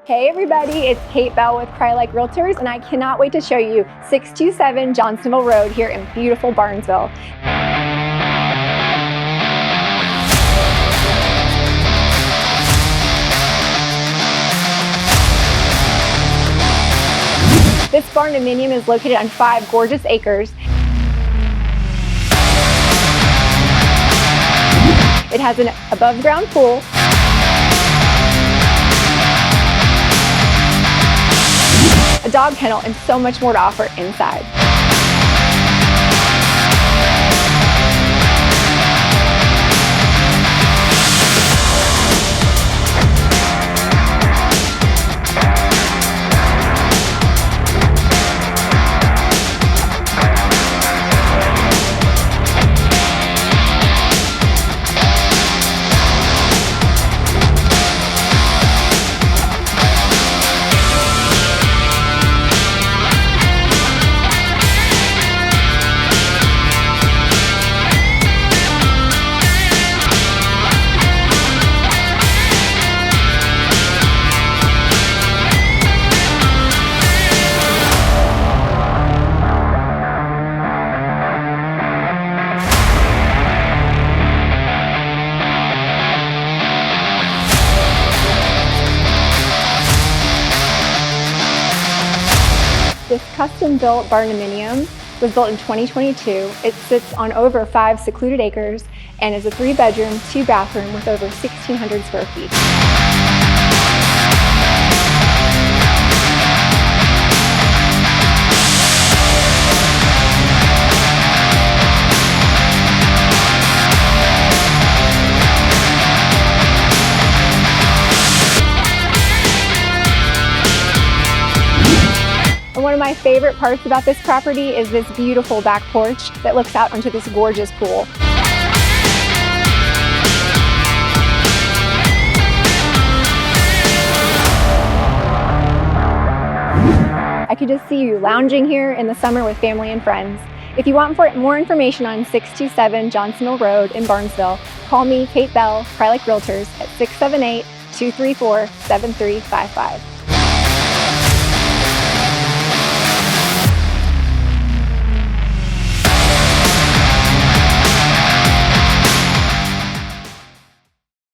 Hey everybody, it's Kate Bell with Crye-Leike Realtors, and I cannot wait to show you 627 Johnstonville Road here in beautiful Barnesville. This barndominium is located on 5 gorgeous acres. It has an above-ground pool, a dog kennel, and so much more to offer inside. This custom-built barndominium was built in 2022. It sits on over 5 secluded acres and is a 3-bedroom, 2-bathroom with over 1,600 square feet. One of my favorite parts about this property is this beautiful back porch that looks out onto this gorgeous pool. I could just see you lounging here in the summer with family and friends. If you want more information on 627 Johnstonville Road in Barnesville, call me, Kate Bell, Crye-Leike Realtors at 678-234-7355.